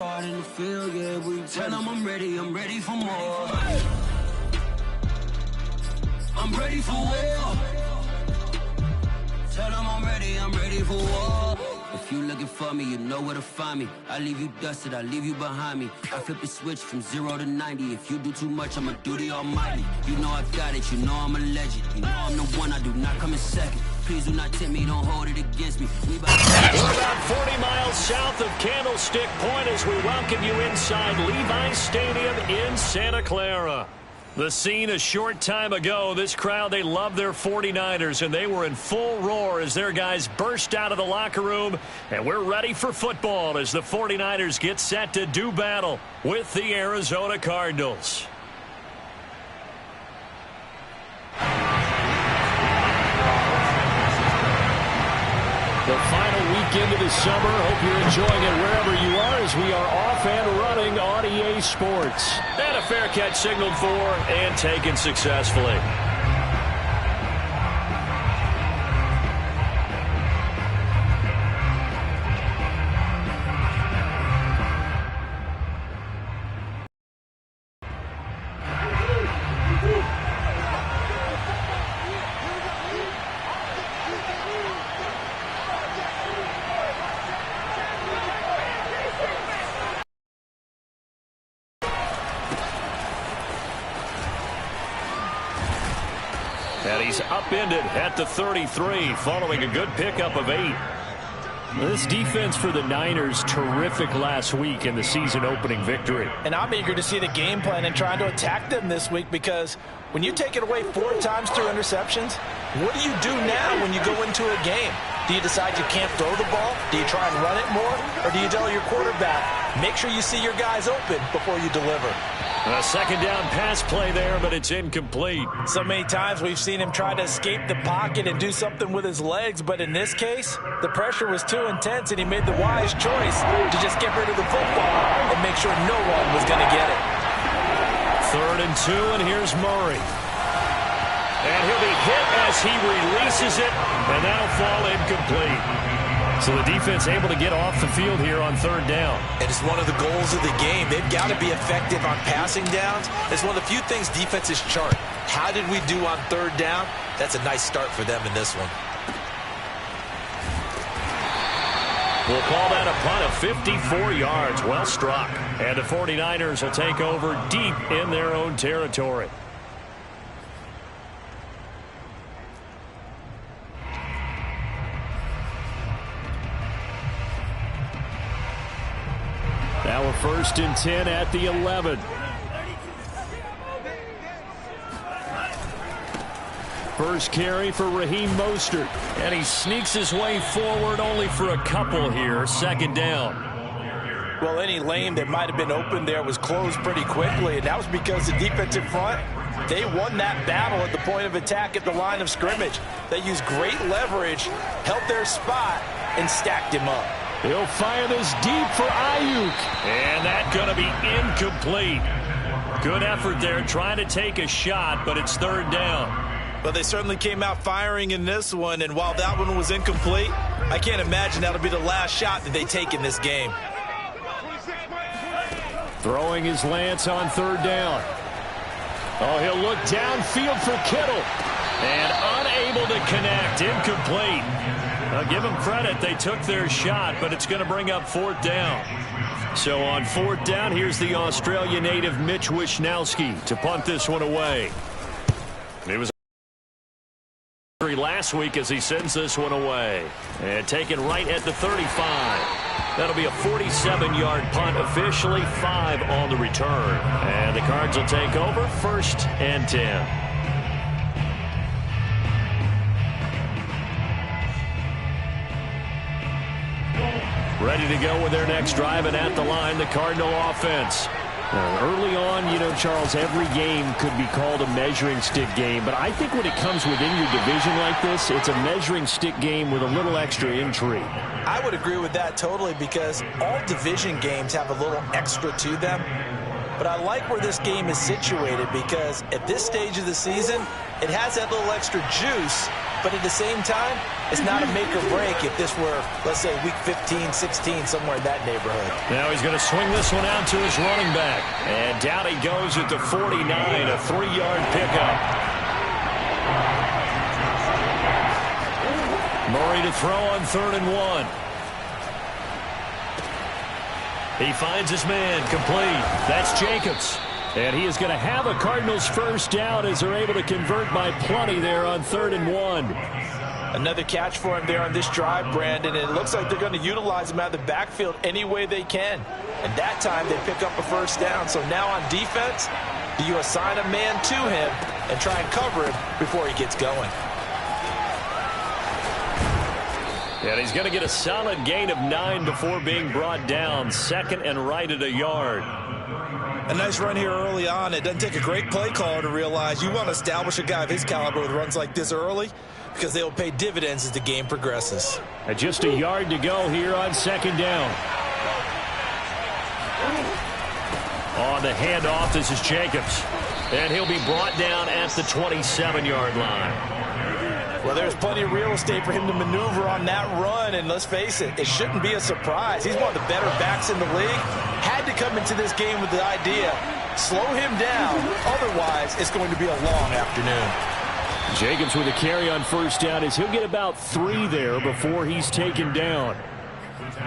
In the field, yeah, we tell them I'm ready for more. I'm ready for war. Tell them I'm ready for war. If you looking for me, you know where to find me. I leave you dusted, I leave you behind me. I flip the switch from 0 to 90. If you do too much, I'ma do the almighty. You know I got it, you know I'm a legend. You know I'm the one, I do not come in second. Please do not tempt me, don't hold it against me. We're about 40 miles south of Candlestick Point as we welcome you inside Levi's Stadium in Santa Clara. The scene a short time ago, this crowd, they love their 49ers, and they were in full roar as their guys burst out of the locker room. And we're ready for football as the 49ers get set to do battle with the Arizona Cardinals. The final weekend of the summer. Hope you're enjoying it wherever you are as we are off and running on EA Sports. And a fair catch signaled for and taken successfully. And he's upended at the 33 following a good pickup of 8. This defense for the Niners, terrific last week in the season opening victory. And I'm eager to see the game plan and trying to attack them this week, because when you take it away 4 times through interceptions, what do you do now when you go into a game? Do you decide you can't throw the ball? Do you try and run it more? Or do you tell your quarterback, make sure you see your guys open before you deliver? A second down pass play there, but it's incomplete. So many times we've seen him try to escape the pocket and do something with his legs, but in this case, the pressure was too intense and he made the wise choice to just get rid of the football and make sure no one was going to get it. 3rd and 2, and here's Murray. And he'll be hit as he releases it, and that'll fall incomplete. So the defense able to get off the field here on 3rd down. And it's one of the goals of the game. They've got to be effective on passing downs. It's one of the few things defenses chart. How did we do on 3rd down? That's a nice start for them in this one. We'll call that a punt of 54 yards. Well struck. And the 49ers will take over deep in their own territory. Now a 1st and 10 at the 11. First carry for Raheem Mostert. And he sneaks his way forward only for a couple here. 2nd down. Well, any lane that might have been open there was closed pretty quickly, and that was because the defensive front, they won that battle at the point of attack at the line of scrimmage. They used great leverage, held their spot, and stacked him up. He'll fire this deep for Ayuk. And that's going to be incomplete. Good effort there trying to take a shot, but it's 3rd down. But they certainly came out firing in this one, and while that one was incomplete, I can't imagine that'll be the last shot that they take in this game. Throwing his Lance on 3rd down. Oh, he'll look downfield for Kittle. And unable to connect. Incomplete. I'll give them credit. They took their shot, but it's going to bring up 4th down. So on 4th down, here's the Australia native Mitch Wishnowsky to punt this one away. It was last week as he sends this one away. And taken right at the 35. That'll be a 47-yard punt, officially 5 on the return. And the Cards will take over 1st and 10. Ready to go with their next drive, and at the line, the Cardinal offense. Early on, you know, Charles, every game could be called a measuring stick game, but I think when it comes within your division like this, it's a measuring stick game with a little extra intrigue. I would agree with that totally, because all division games have a little extra to them. But I like where this game is situated, because at this stage of the season, it has that little extra juice but at the same time, it's not a make or break if this were, let's say, week 15, 16, somewhere in that neighborhood. Now he's going to swing this one out to his running back. And down he goes at the 49, a 3-yard pickup. Murray to throw on 3rd and 1. He finds his man, complete. That's Jacobs. And he is going to have a Cardinals first down as they're able to convert by plenty there on 3rd and 1. Another catch for him there on this drive, Brandon, and it looks like they're going to utilize him out of the backfield any way they can. And that time they pick up a first down. So now on defense, do you assign a man to him and try and cover him before he gets going? And he's going to get a solid gain of 9 before being brought down. 2nd and right at a yard. A nice run here early on. It doesn't take a great play caller to realize you want to establish a guy of his caliber with runs like this early because they will pay dividends as the game progresses. And just a yard to go here on 2nd down. On the handoff, this is Jacobs. And he'll be brought down at the 27-yard line. Well, there's plenty of real estate for him to maneuver on that run, and let's face it, it shouldn't be a surprise. He's one of the better backs in the league. Had to come into this game with the idea, slow him down, otherwise it's going to be a long afternoon. Jacobs with a carry on first down as he'll get about 3 there before he's taken down.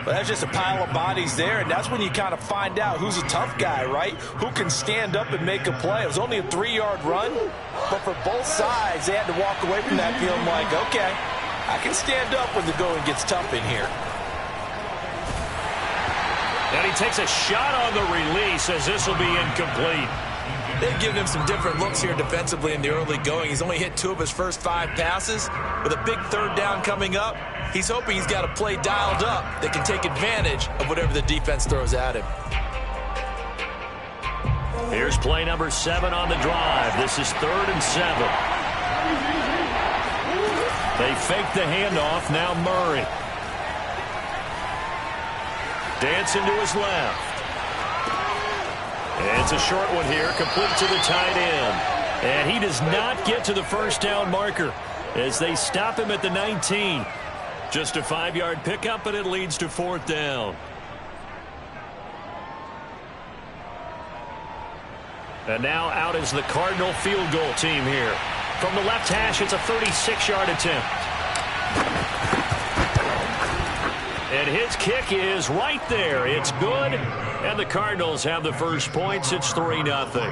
But that's just a pile of bodies there, and that's when you kind of find out who's a tough guy, right? Who can stand up and make a play. It was only a 3-yard run, but for both sides, they had to walk away from that feeling like, okay, I can stand up when the going gets tough in here. And he takes a shot on the release as this will be incomplete. They've given him some different looks here defensively in the early going. He's only hit 2 of his first 5 passes. With a big 3rd down coming up, he's hoping he's got a play dialed up that can take advantage of whatever the defense throws at him. Here's play number 7 on the drive. This is 3rd and 7. They fake the handoff. Now Murray. Dancing to his left. It's a short one here, complete to the tight end. And he does not get to the first down marker as they stop him at the 19. Just a 5-yard pickup, and it leads to 4th down. And now out is the Cardinal field goal team here. From the left hash, it's a 36-yard attempt. And his kick is right there. It's good. And the Cardinals have the first points. It's 3-0.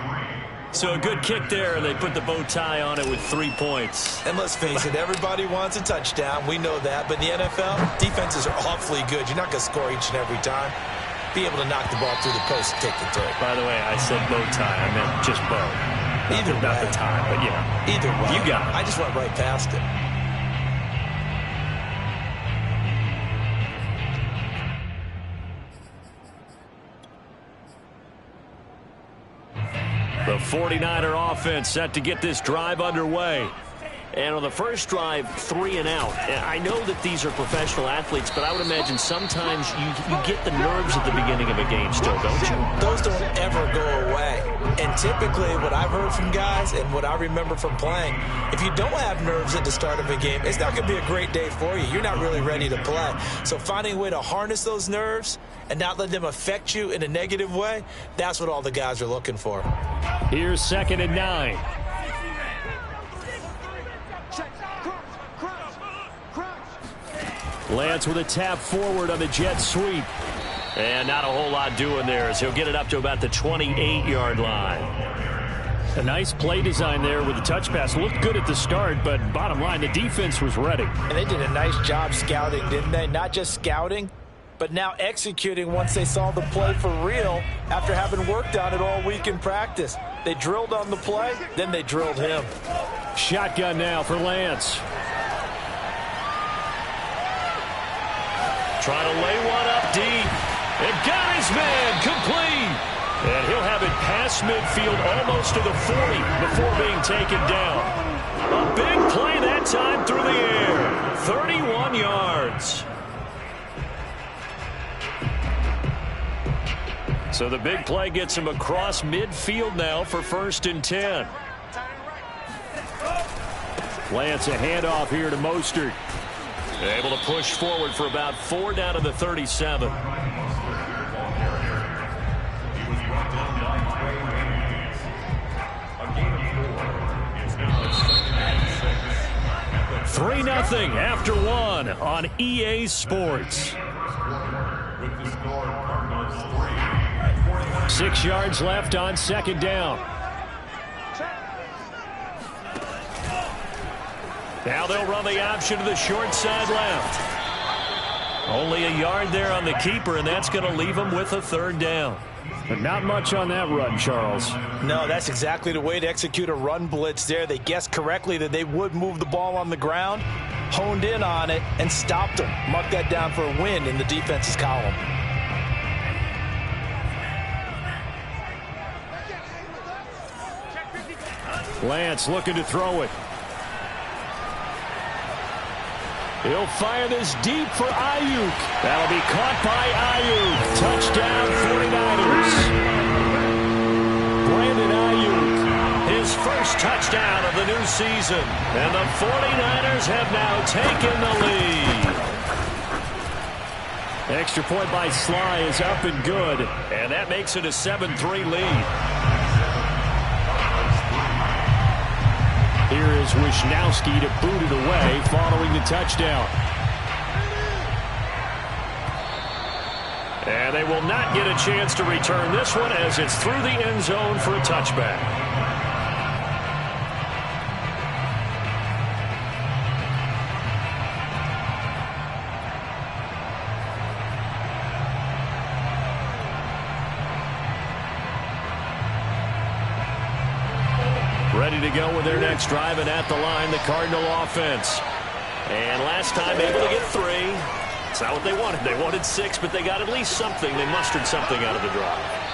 So a good kick there, and they put the bow tie on it with 3 points. And let's face it, everybody wants a touchdown. We know that. But in the NFL, defenses are awfully good. You're not going to score each and every time. Be able to knock the ball through the post and take the throw. By the way, I said bow tie. I meant just bow. Either way. Not the tie, but yeah. Either way. You got it. I just went right past it. The 49er offense set to get this drive underway. And on the first drive, 3 and out. And I know that these are professional athletes, but I would imagine sometimes you get the nerves at the beginning of a game still, don't you? Those don't ever go away. And typically what I've heard from guys and what I remember from playing, if you don't have nerves at the start of a game, it's not going to be a great day for you. You're not really ready to play. So finding a way to harness those nerves and not let them affect you in a negative way, that's what all the guys are looking for. Here's 2nd and 9. Lance with a tap forward on the jet sweep. And not a whole lot doing there as he'll get it up to about the 28-yard line. A nice play design there with the touch pass. Looked good at the start, but bottom line, the defense was ready. And they did a nice job scouting, didn't they? Not just scouting, but now executing once they saw the play for real after having worked on it all week in practice. They drilled on the play, then they drilled him. Shotgun now for Lance. Trying to lay one up deep. And got his man complete. And he'll have it past midfield almost to the 40 before being taken down. A big play that time through the air. 31 yards. So the big play gets him across midfield now for 1st and 10. Lance a handoff here to Mostert. Able to push forward for about 4 down to the 37. Three 0 after 1 on EA Sports. 6 yards left on second down. Now they'll run the option to the short side left. Only a yard there on the keeper, and that's going to leave them with a third down. But not much on that run, Charles. No, that's exactly the way to execute a run blitz there. They guessed correctly that they would move the ball on the ground, honed in on it, and stopped them. Mark that down for a win in the defense's column. Lance looking to throw it. He'll fire this deep for Ayuk. That'll be caught by Ayuk. Touchdown 49ers. Brandon Ayuk, his first touchdown of the new season. And the 49ers have now taken the lead. Extra point by Sly is up and good. And that makes it a 7-3 lead. Here is Wisnowski to boot it away following the touchdown. And they will not get a chance to return this one as it's through the end zone for a touchback. Ready to go with their next drive, and at the line, the Cardinal offense. And last time able to get 3. It's not what they wanted. They wanted 6, but they got at least something. They mustered something out of the drive.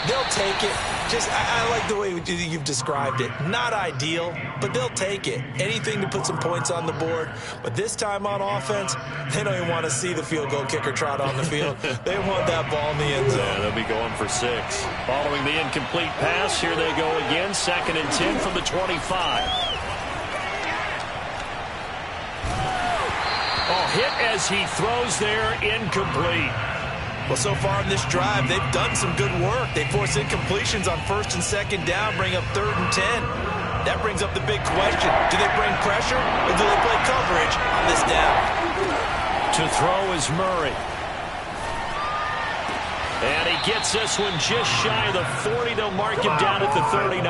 They'll take it. I like the way you've described it. Not ideal, but they'll take it. Anything to put some points on the board. But this time on offense, they don't even want to see the field goal kicker trot on the field. They want that ball in the end zone. Yeah, they'll be going for 6. Following the incomplete pass, here they go again. 2nd and 10 from the 25. Oh, hit as he throws there, incomplete. Well, so far in this drive, they've done some good work. They force incompletions on 1st and 2nd down, bring up 3rd and 10. That brings up the big question. Do they bring pressure or do they play coverage on this down? To throw is Murray. And he gets this one just shy of the 40. They'll mark him down at the 39.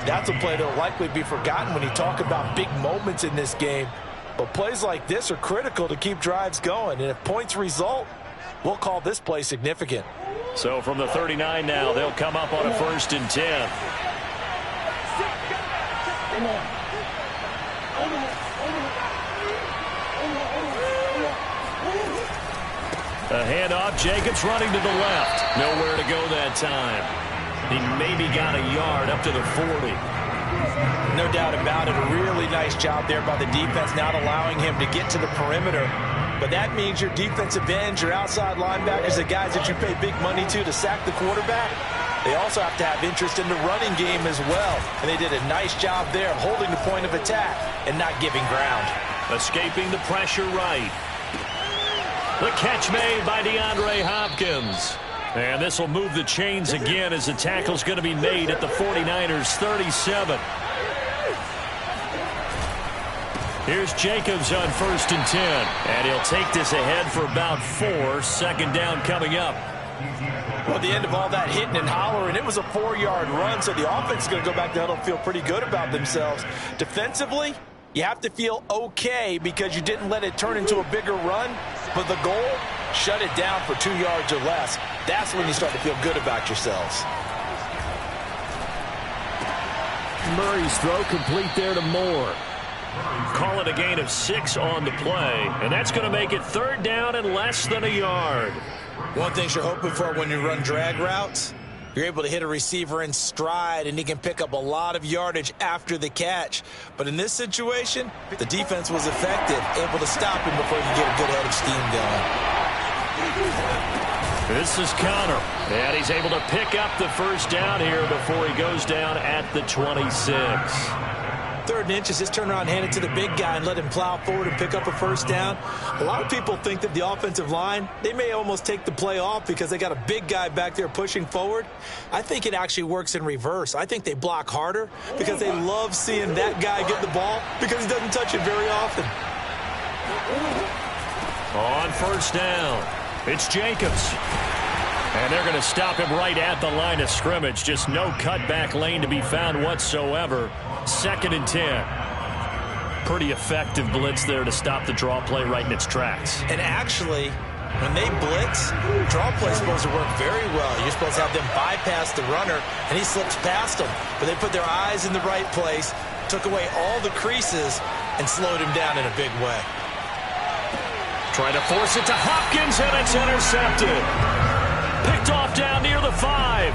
That's a play that will likely be forgotten when you talk about big moments in this game. But plays like this are critical to keep drives going. And if points result, we'll call this play significant. So from the 39 now, they'll come up on a 1st and 10. A handoff, Jacobs running to the left. Nowhere to go that time. He maybe got a yard up to the 40. No doubt about it. A really nice job there by the defense, not allowing him to get to the perimeter. But that means your defensive ends, your outside linebackers, the guys that you pay big money to sack the quarterback, they also have to have interest in the running game as well. And they did a nice job there of holding the point of attack and not giving ground. Escaping the pressure right. The catch made by DeAndre Hopkins. And this will move the chains again as the tackle's going to be made at the 49ers 37. Here's Jacobs on 1st and 10. And he'll take this ahead for about 4. 2nd down coming up. Well, at the end of all that hitting and hollering, it was a 4-yard run, so the offense is going to go back to huddle and feel pretty good about themselves. Defensively, you have to feel okay because you didn't let it turn into a bigger run, but the goal, shut it down for 2 yards or less. That's when you start to feel good about yourselves. Murray's throw complete there to Moore. Call it a gain of 6 on the play, and that's going to make it 3rd down and less than a yard. One thing you're hoping for when you run drag routes, you're able to hit a receiver in stride, and he can pick up a lot of yardage after the catch. But in this situation, the defense was effective, able to stop him before he could get a good head of steam going. This is Connor, and he's able to pick up the 1st down here before he goes down at the 26. 3rd and inches, just turn around, hand it to the big guy, and let him plow forward and pick up a first down. A lot of people think that the offensive line, they may almost take the play off because they got a big guy back there pushing forward. I think it actually works in reverse. I think they block harder because they love seeing that guy get the ball because he doesn't touch it very often. On first down, it's Jacobs. And they're going to stop him right at the line of scrimmage. Just no cutback lane to be found whatsoever. 2nd and 10. Pretty effective blitz there to stop the draw play right in its tracks. And actually, when they blitz, draw play is supposed to work very well. You're supposed to have them bypass the runner, and he slips past them. But they put their eyes in the right place, took away all the creases, and slowed him down in a big way. Trying to force it to Hopkins, and it's intercepted. Picked off down near the 5.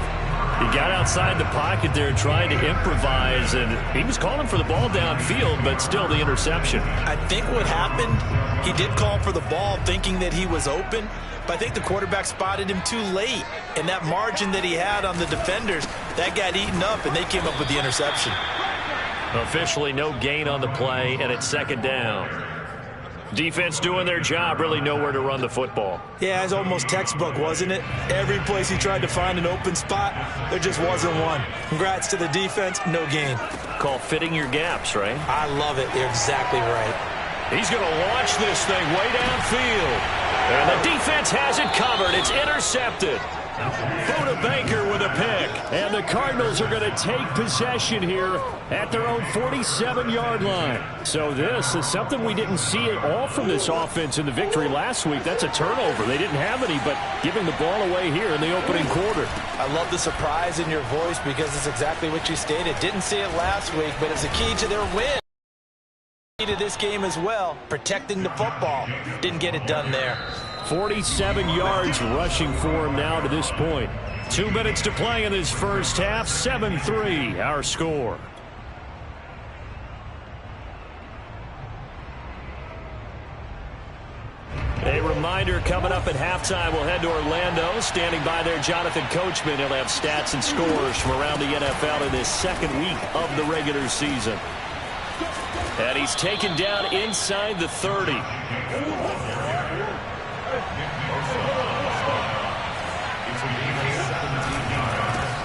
He got outside the pocket there trying to improvise, and he was calling for the ball downfield, but still the interception. I think what happened, he did call for the ball thinking that he was open, but I think the quarterback spotted him too late, and that margin that he had on the defenders, that got eaten up, and they came up with the interception. Officially no gain on the play, and it's 2nd down. Defense doing their job, really nowhere to run the football. Yeah, it's almost textbook, wasn't it? Every place he tried to find an open spot, there just wasn't one. Congrats to the defense, no gain. Call fitting your gaps, right? I love it. You're exactly right. He's going to launch this thing way downfield. And the defense has it covered. It's intercepted. Buda Baker with a pick. And the Cardinals are going to take possession here at their own 47-yard line. So this is something we didn't see at all from this offense in the victory last week. That's a turnover. They didn't have any, but giving the ball away here in the opening quarter. I love the surprise in your voice because it's exactly what you stated. Didn't see it last week, but it's a key to their win. Key to this game as well, protecting the football. Didn't get it done there. 47 yards rushing for him now to this point. 2 minutes to play in this first half. 7-3 our score. A reminder coming up at halftime, we'll head to Orlando. Standing by there, Jonathan Coachman. He'll have stats and scores from around the NFL in this 2nd week of the regular season. And he's taken down inside the 30.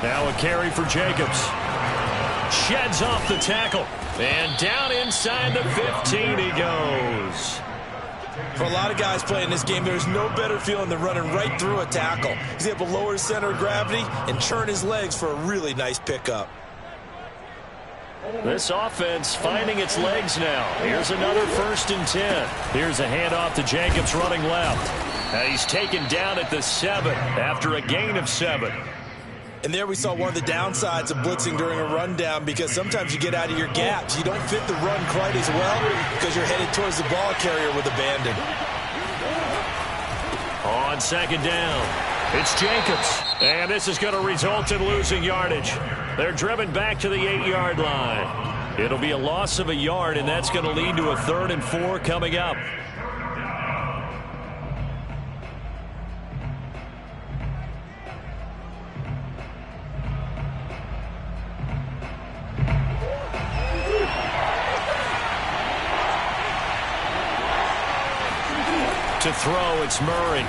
Now a carry for Jacobs. Sheds off the tackle. And down inside the 15 he goes. For a lot of guys playing this game, there's no better feeling than running right through a tackle. He's able to lower his center of gravity and churn his legs for a really nice pickup. This offense finding its legs now. Here's another 1st and 10. Here's a handoff to Jacobs running left. Now he's taken down at the 7 after a gain of 7. And there we saw one of the downsides of blitzing during a rundown because sometimes you get out of your gaps. You don't fit the run quite as well because you're headed towards the ball carrier with abandon. On 2nd down, it's Jacobs. And this is going to result in losing yardage. They're driven back to the 8-yard line. It'll be a loss of a yard, and that's going to lead to a 3rd and 4 coming up. To throw, it's Murray.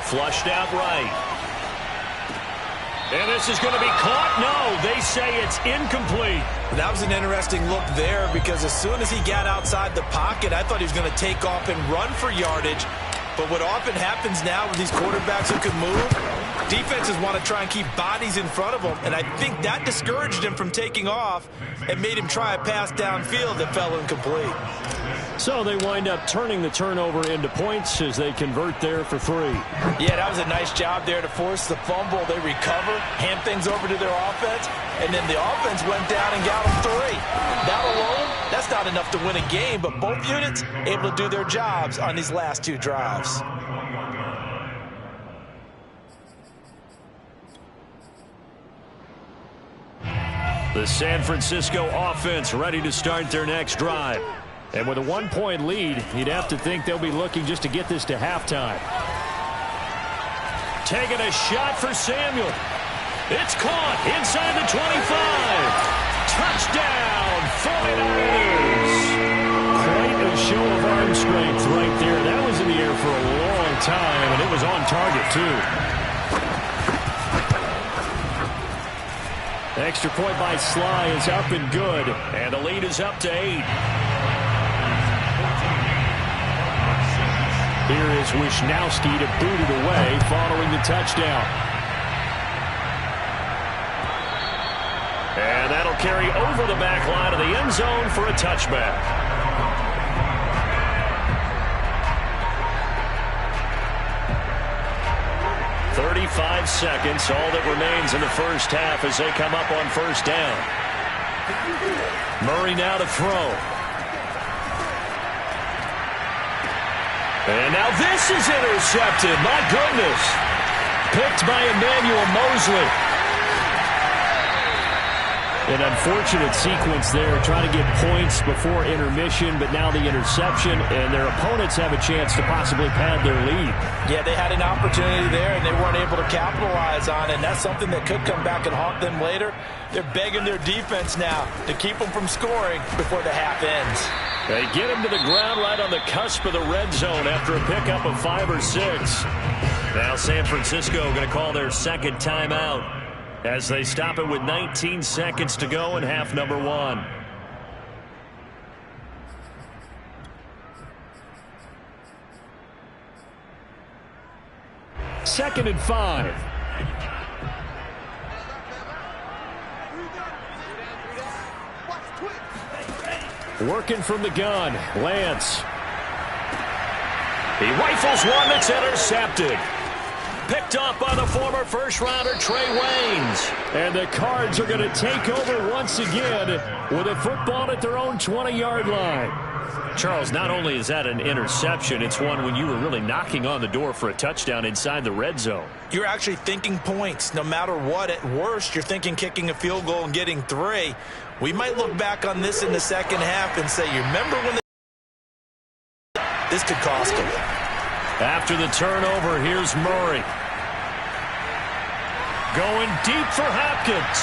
Flushed out right. And this is going to be caught. No, they say it's incomplete. That was an interesting look there because as soon as he got outside the pocket, I thought he was going to take off and run for yardage. But what often happens now with these quarterbacks who can move, defenses want to try and keep bodies in front of them, and I think that discouraged him from taking off and made him try a pass downfield that fell incomplete. So they wind up turning the turnover into points as they convert there for 3. Yeah, that was a nice job there to force the fumble. They recover, hand things over to their offense, and then the offense went down and got them 3. That alone, that's not enough to win a game, but both units able to do their jobs on these last 2 drives. The San Francisco offense ready to start their next drive. And with a 1-point lead, you'd have to think they'll be looking just to get this to halftime. Taking a shot for Samuel. It's caught inside the 25. Touchdown, 49ers! Quite a show of arm strength right there. That was in the air for a long time, and it was on target, too. Extra point by Sly is up and good, and the lead is up to 8. Here is Wisnowski to boot it away following the touchdown. And that'll carry over the back line of the end zone for a touchback. "35 seconds, all that remains in the first half as they come up on first down. Murray now to throw. And now this is intercepted. My goodness. Picked by Emmanuel Mosley. An unfortunate sequence there, trying to get points before intermission, but now the interception, and their opponents have a chance to possibly pad their lead. Yeah, they had an opportunity there, and they weren't able to capitalize on it, and that's something that could come back and haunt them later. They're begging their defense now to keep them from scoring before the half ends. They get him to the ground right on the cusp of the red zone after a pickup of 5 or 6. Now San Francisco going to call their second timeout as they stop it with 19 seconds to go in half number 1. Second and 5. Working from the gun, Lance. He rifles one that's intercepted. Picked up by the former first-rounder Trey Waynes. And the Cards are going to take over once again with a football at their own 20-yard line. Charles, not only is that an interception, it's one when you were really knocking on the door for a touchdown inside the red zone. You're actually thinking points. No matter what, at worst, you're thinking kicking a field goal and getting 3. We might look back on this in the second half and say, you remember when this could cost them. After the turnover, here's Murray. Going deep for Hopkins.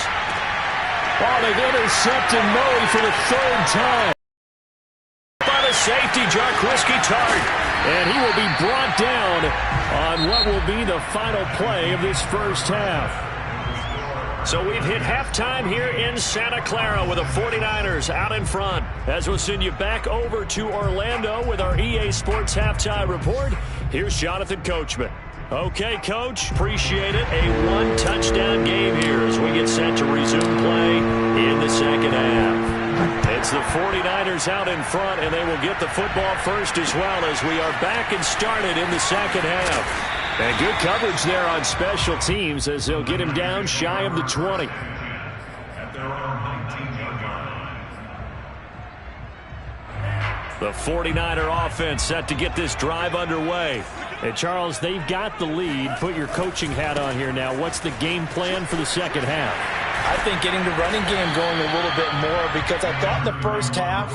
Oh, they've intercepted Murray for the 3rd time. By the safety, Jarquiski Tart. And he will be brought down on what will be the final play of this first half. So we've hit halftime here in Santa Clara with the 49ers out in front. As we'll send you back over to Orlando with our EA Sports Halftime Report, here's Jonathan Coachman. Okay, Coach, appreciate it. A 1-touchdown game here as we get set to resume play in the second half. It's the 49ers out in front, and they will get the football first as well as we are back and started in the second half. And good coverage there on special teams as they'll get him down shy of the 20. The 49er offense set to get this drive underway. And Charles, they've got the lead. Put your coaching hat on here now. What's the game plan for the second half? I think getting the running game going a little bit more, because I thought in the first half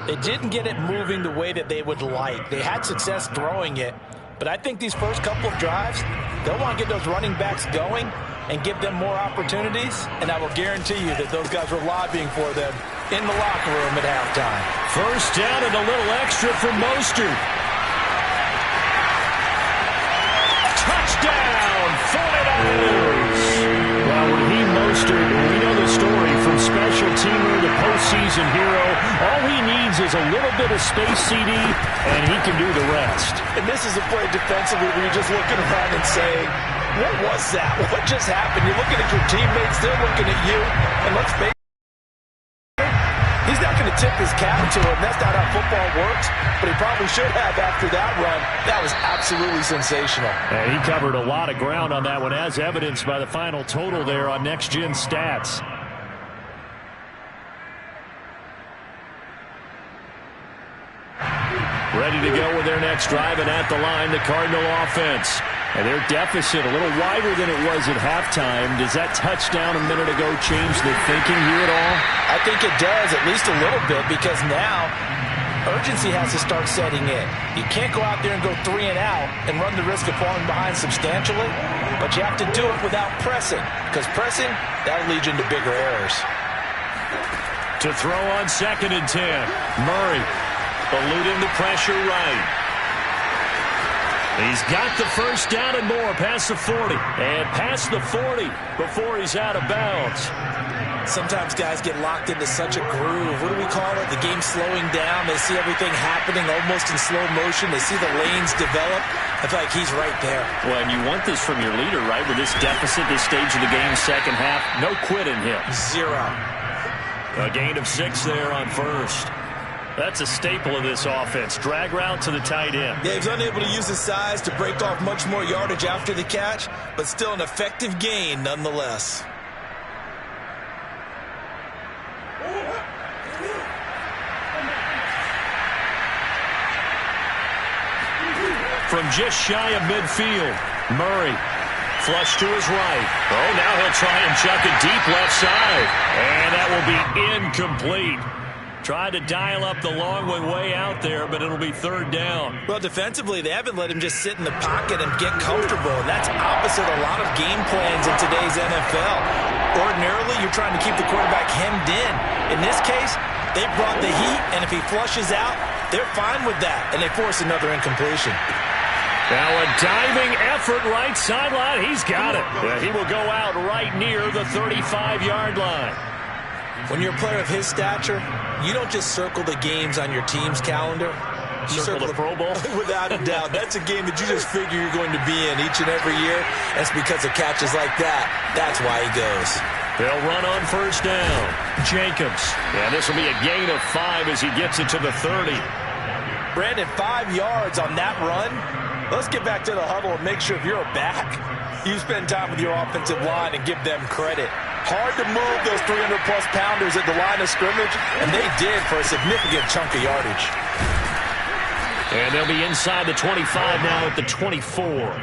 they didn't get it moving the way that they would like. They had success throwing it. But I think these first couple of drives, they'll want to get those running backs going and give them more opportunities. And I will guarantee you that those guys were lobbying for them in the locker room at halftime. First down and a little extra for Mostert. Touchdown, 49ers! Well, Raheem Mostert, we know the story from special teamer to postseason hero. All he needs is a little bit of space, CD, and he can do the rest. And this is a play defensively where you're just looking around and saying, what was that? What just happened? You're looking at your teammates, they're looking at you, and let's face it, he's not going to tip his cap to him. That's not how football works, but he probably should have after that run. That was absolutely sensational. And he covered a lot of ground on that one, as evidenced by the final total there on Next Gen Stats. Ready to go with their next drive, and at the line, the Cardinal offense. And their deficit a little wider than it was at halftime. Does that touchdown a minute ago change the thinking here at all? I think it does, at least a little bit, because now urgency has to start setting in. You can't go out there and go 3 and out and run the risk of falling behind substantially, but you have to do it without pressing, because pressing, that'll lead you into bigger errors. To throw on 2nd and 10. Murray eluding the pressure right. He's got the first down and more past the 40. And past the 40 before he's out of bounds. Sometimes guys get locked into such a groove. What do we call it? The game slowing down. They see everything happening almost in slow motion. They see the lanes develop. I feel like he's right there. Well, and you want this from your leader, right? With this deficit, this stage of the game, second half, no quit in him. 0. A gain of 6 there on first. That's a staple of this offense. Drag route to the tight end. Yeah, he's unable to use his size to break off much more yardage after the catch, but still an effective gain nonetheless. From just shy of midfield, Murray flush to his right. Oh, now he'll try and chuck it deep left side. And that will be incomplete. Tried to dial up the long one way out there, but it'll be 3rd down. Well, defensively, they haven't let him just sit in the pocket and get comfortable, and that's opposite a lot of game plans in today's NFL. Ordinarily, you're trying to keep the quarterback hemmed in. In this case, they brought the heat, and if he flushes out, they're fine with that, and they force another incompletion. Now a diving effort right sideline. He's got it. He will go out right near the 35-yard line. When you're a player of his stature, you don't just circle the games on your team's calendar. You circle the Pro Bowl? Without a doubt. That's a game that you just figure you're going to be in each and every year. That's because of catches like that. That's why he goes. They'll run on 1st down. Jacobs. Yeah, this will be a gain of 5 as he gets it to the 30. Brandon, 5 yards on that run. Let's get back to the huddle and make sure if you're a back, you spend time with your offensive line and give them credit. Hard to move those 300-plus pounders at the line of scrimmage, and they did for a significant chunk of yardage. And they'll be inside the 25 now at the 24.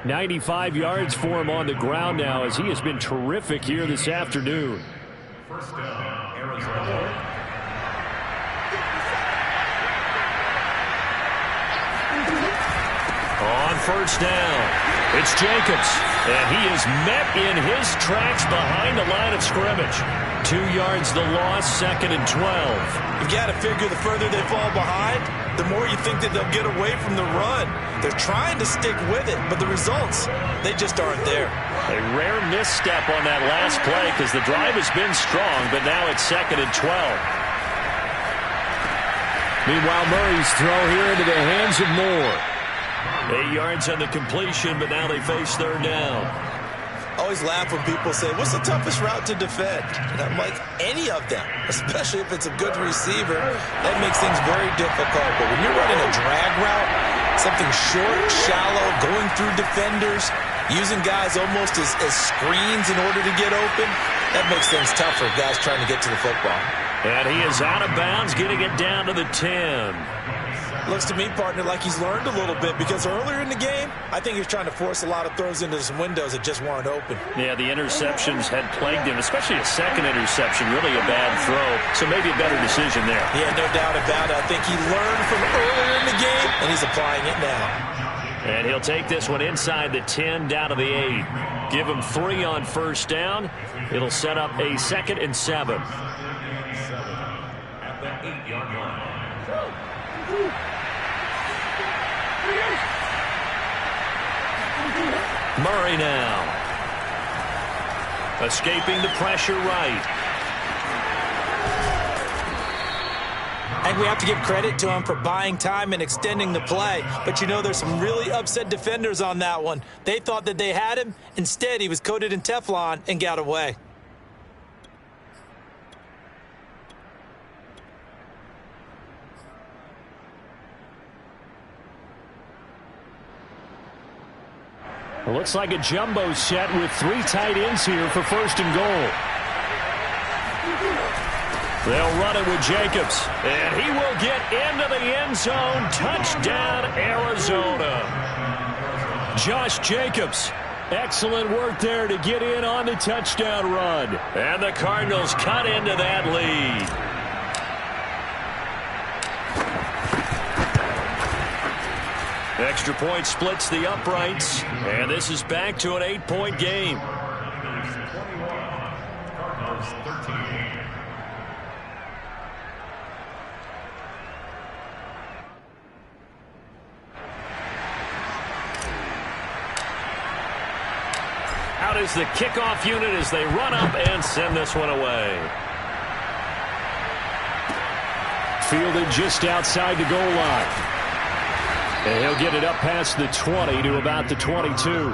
95 yards for him on the ground now as he has been terrific here this afternoon. 1st down, Arizona. On 1st down, it's Jacobs, and he is met in his tracks behind the line of scrimmage. 2 yards the loss, 2nd and 12. You've got to figure the further they fall behind, the more you think that they'll get away from the run. They're trying to stick with it, but the results, they just aren't there. A rare misstep on that last play because the drive has been strong, but now it's 2nd and 12. Meanwhile, Murray's throw here into the hands of Moore. 8 yards on the completion, but now they face 3rd down. Always laugh when people say, what's the toughest route to defend? And I'm like, any of them, especially if it's a good receiver. That makes things very difficult. But when you're running a drag route, something short, shallow, going through defenders, using guys almost as screens in order to get open, that makes things tough for guys trying to get to the football. And he is out of bounds, getting it down to the 10. Looks to me, partner, like he's learned a little bit because earlier in the game, I think he was trying to force a lot of throws into some windows that just weren't open. Yeah, the interceptions had plagued him, especially a second interception, really a bad throw. So maybe a better decision there. Yeah, no doubt about it. I think he learned from earlier in the game, and he's applying it now. And he'll take this one inside the 10, down to the 8. Give him 3 on 1st down. It'll set up a 2nd and 7. At the 8-yard line. Murray now. Escaping the pressure right. And we have to give credit to him for buying time and extending the play. But you know, there's some really upset defenders on that one. They thought that they had him. Instead, he was coated in Teflon and got away. It looks like a jumbo set with 3 tight ends here for 1st and goal. They'll run it with Jacobs, and he will get into the end zone. Touchdown, Arizona. Josh Jacobs, excellent work there to get in on the touchdown run. And the Cardinals cut into that lead. Extra point splits the uprights, and this is back to an 8-point game. out is the kickoff unit as they run up and send this one away. Fielded just outside the goal line. And he'll get it up past the 20 to about the 22.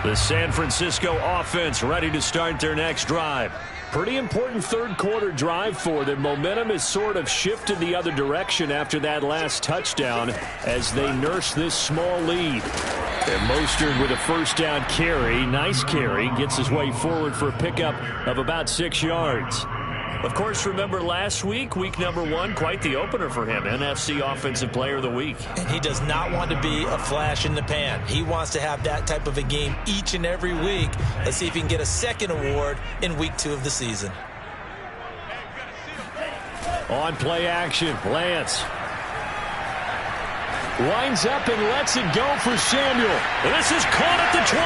The San Francisco offense ready to start their next drive. Pretty important third quarter drive for them. Momentum has sort of shifted the other direction after that last touchdown as they nurse this small lead. And Mostert with a first down carry. Nice carry. Gets his way forward for a pickup of about 6 yards. Of course, remember last week, week number 1, quite the opener for him. NFC Offensive Player of the Week. And he does not want to be a flash in the pan. He wants to have that type of a game each and every week. Let's see if he can get a second award in week 2 of the season. On play action, Lance. Winds up and lets it go for Samuel. This is caught at the 20.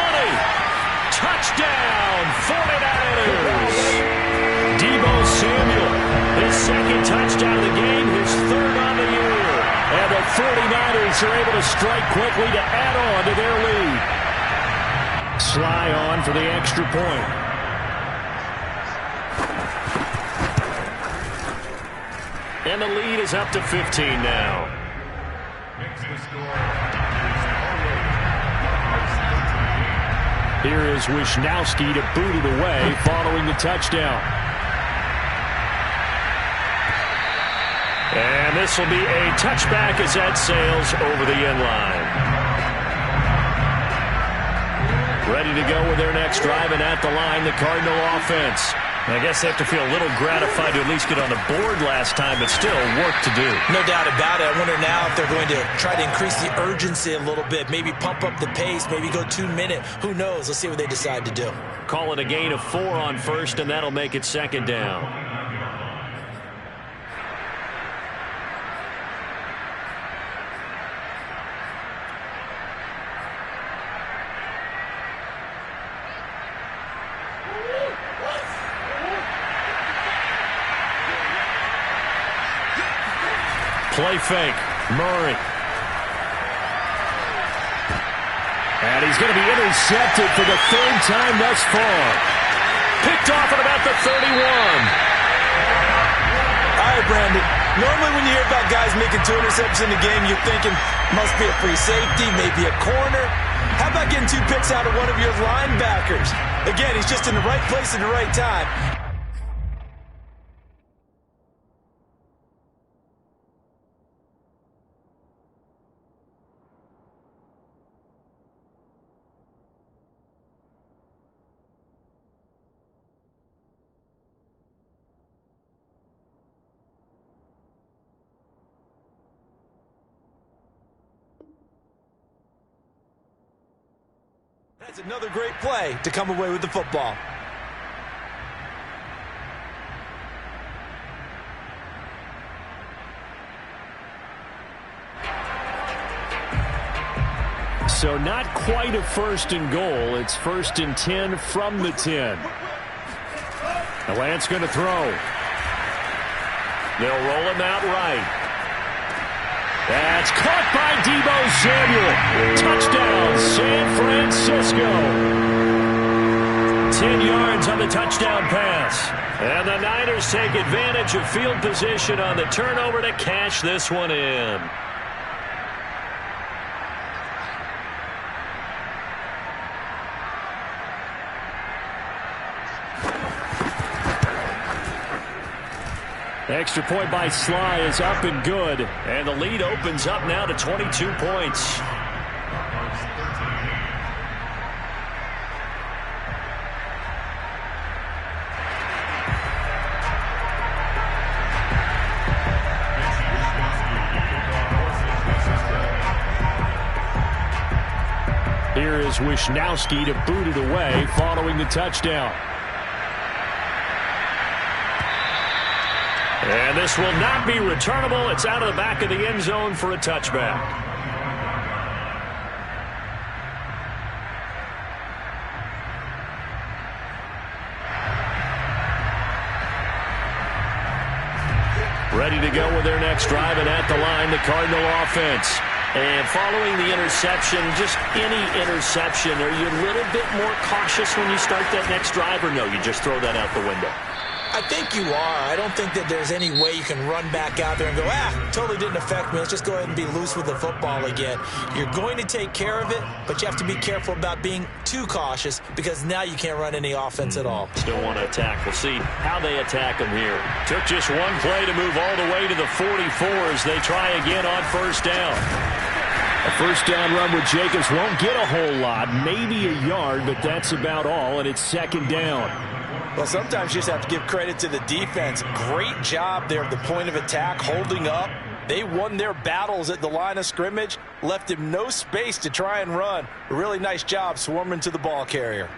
Touchdown, 49ers. Deebo Samuel, his second touchdown of the game, his third on the year. And the 49ers are able to strike quickly to add on to their lead. Sly on for the extra point. And the lead is up to 15 now. Here is Wisnowski to boot it away following the touchdown. And this will be a touchback as that sails over the end line. Ready to go with their next drive, and at the line, the Cardinal offense. I guess they have to feel a little gratified to at least get on the board last time, but still work to do. No doubt about it. I wonder now if they're going to try to increase the urgency a little bit, maybe pump up the pace, maybe go 2 minute. Who knows? Let's see what they decide to do. Call it a gain of 4 on first, and that'll make it second down. Play fake. Murray. And he's going to be intercepted for the 3rd time thus far. Picked off at about the 31. All right, Brandon. Normally when you hear about guys making 2 interceptions in the game, you're thinking must be a free safety, maybe a corner. How about getting 2 picks out of one of your linebackers? Again, he's just in the right place at the right time. That's another great play to come away with the football. So not quite a 1st and goal. It's 1st and 10 from the 10. Now Lance going to throw. They'll roll him out right. That's caught by Deebo Samuel. Touchdown, San Francisco. 10 yards on the touchdown pass. And the Niners take advantage of field position on the turnover to cash this one in. Extra point by Sly is up and good. And the lead opens up now to 22 points. Here is Wisnowski to boot it away following the touchdown. And this will not be returnable. It's out of the back of the end zone for a touchback. Ready to go with their next drive, and at the line, the Cardinal offense. And following the interception, just any interception, are you a little bit more cautious when you start that next drive, or no, you just throw that out the window? I think you are. I don't think that there's any way you can run back out there and go, totally didn't affect me. Let's just go ahead and be loose with the football again. You're going to take care of it, but you have to be careful about being too cautious because now you can't run any offense at all. Still want to attack. We'll see how they attack them here. Took just one play to move all the way to the 44 as they try again on first down. A first down run with Jacobs won't get a whole lot, maybe a yard, but that's about all, and it's second down. Well, sometimes you just have to give credit to the defense. Great job there at the point of attack, holding up. They won their battles at the line of scrimmage, left him no space to try and run. A really nice job swarming to the ball carrier.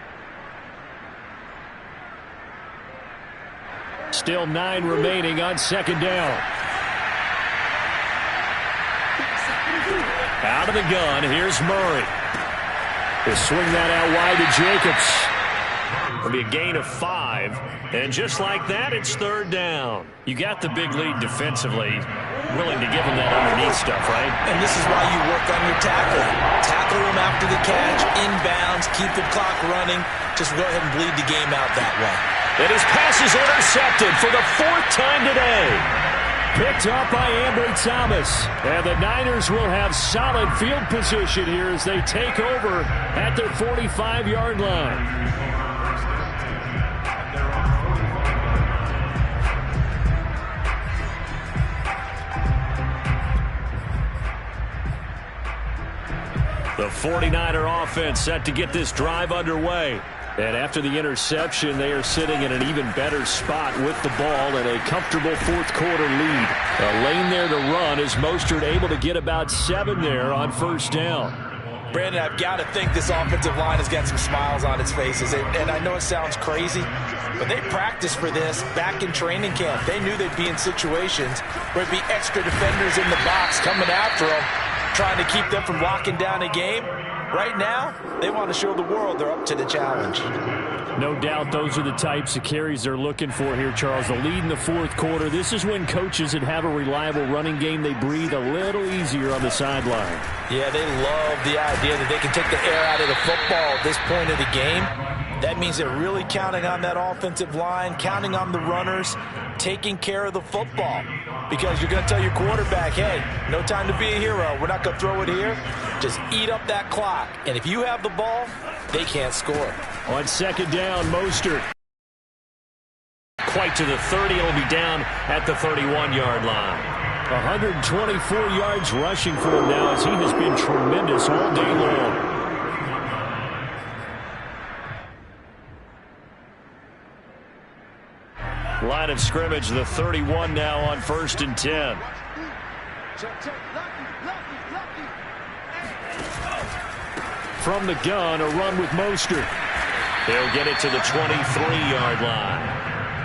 Still 9 remaining on second down. Out of the gun, here's Murray. They swing that out wide to Jacobs. It'll be a gain of 5, and just like that, it's third down. You got the big lead defensively, willing to give them that underneath stuff, right? And this is why you work on your tackling. Tackle them after the catch, inbounds, keep the clock running. Just go ahead and bleed the game out that way. And his pass is intercepted for the 4th time today. Picked up by Ambry Thomas. And the Niners will have solid field position here as they take over at their 45-yard line. The 49er offense set to get this drive underway. And after the interception, they are sitting in an even better spot with the ball and a comfortable fourth-quarter lead. A lane there to run as Mostert able to get about 7 there on first down. Brandon, I've got to think this offensive line has got some smiles on its faces. And I know it sounds crazy, but they practiced for this back in training camp. They knew they'd be in situations where there'd be extra defenders in the box coming after them, trying to keep them from locking down a game. Right now, they want to show the world they're up to the challenge. No doubt those are the types of carries they're looking for here, Charles. The lead in the fourth quarter. This is when coaches that have a reliable running game, they breathe a little easier on the sideline. Yeah, they love the idea that they can take the air out of the football at this point of the game. That means they're really counting on that offensive line, counting on the runners, taking care of the football. Because you're going to tell your quarterback, hey, no time to be a hero. We're not going to throw it here. Just eat up that clock. And if you have the ball, they can't score. On second down, Mostert. Quite to the 30. It'll be down at the 31-yard line. 124 yards rushing for him now as he has been tremendous all day long. Line of scrimmage, the 31 now on 1st and 10. From the gun, a run with Mostert. He'll get it to the 23-yard line.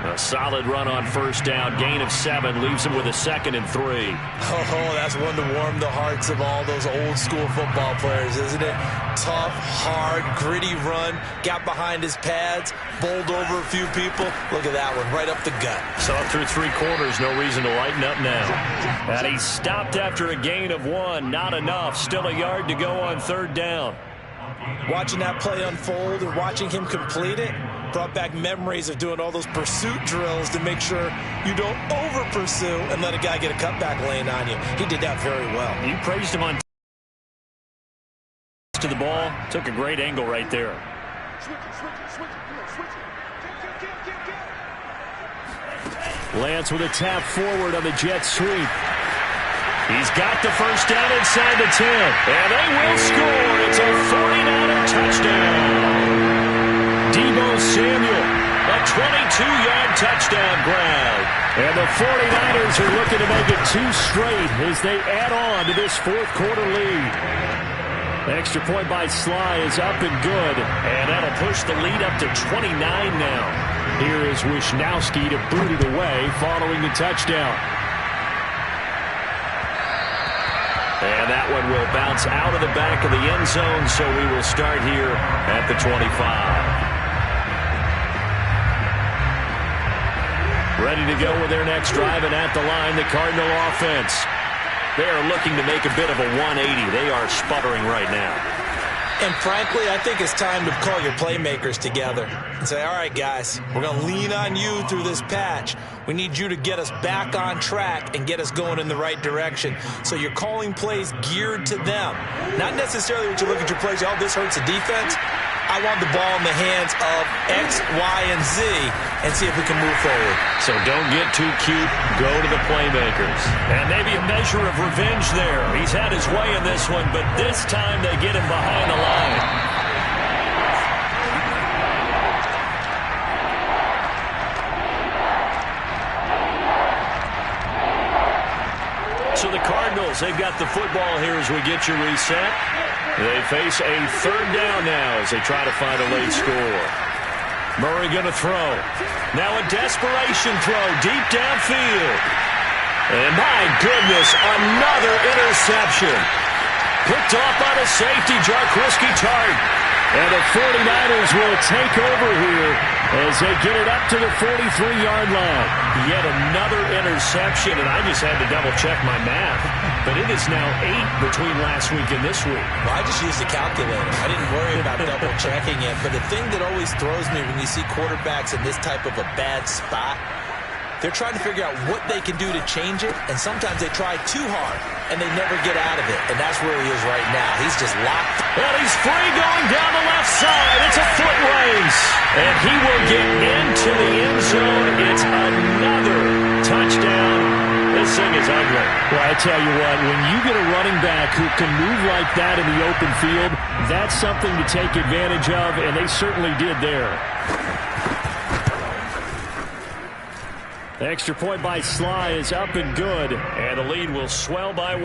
A solid run on first down, gain of 7, leaves him with a 2nd and 3. Oh, that's one to warm the hearts of all those old-school football players, isn't it? Tough, hard, gritty run, got behind his pads, bowled over a few people. Look at that one, right up the gut. Saw through 3 quarters, no reason to lighten up now. And he stopped after a gain of 1, not enough. Still a yard to go on third down. Watching that play unfold and watching him complete it brought back memories of doing all those pursuit drills to make sure you don't over-pursue and let a guy get a cutback lane on you. He did that very well. You praised him on to the ball. Took a great angle right there. Lance with a tap forward on the jet sweep. He's got the first down inside the 10. And they will score. It's a 49er touchdown. Deebo Samuel, a 22-yard touchdown grab. And the 49ers are looking to make it 2 straight as they add on to this fourth-quarter lead. Extra point by Sly is up and good. And that'll push the lead up to 29 now. Here is Wisnowski to boot it away following the touchdown. And that one will bounce out of the back of the end zone, so we will start here at the 25. Ready to go with their next drive, and at the line, the Cardinal offense. They are looking to make a bit of a 180. They are sputtering right now. And frankly, I think it's time to call your playmakers together and say, all right, guys, we're going to lean on you through this patch. We need you to get us back on track and get us going in the right direction. So you're calling plays geared to them. Not necessarily what you look at your plays, oh, this hurts the defense. I want the ball in the hands of X, Y, and Z and see if we can move forward. So don't get too cute. Go to the playmakers. And maybe a measure of revenge there. He's had his way in this one, but this time they get him behind the line. So the Cardinals, they've got the football here as we get you reset. They face a third down now as they try to find a late score. Murray going to throw. Now a desperation throw deep downfield. And my goodness, another interception. Picked off by the safety, Jarquiski Tart. And the 49ers will take over here as they get it up to the 43-yard line. Yet another interception, and I just had to double-check my math. But it is now 8 between last week and this week. Well, I just used the calculator. I didn't worry about double-checking it. But the thing that always throws me when you see quarterbacks in this type of a bad spot, they're trying to figure out what they can do to change it, and sometimes they try too hard, and they never get out of it, and that's where he is right now. He's just locked. Well, he's free going down the left side. It's a foot race, and he will get into the end zone. It's another touchdown. This thing is ugly. Well, I tell you what, when you get a running back who can move like that in the open field, that's something to take advantage of, and they certainly did there. The extra point by Sly is up and good. And the lead will swell by 1.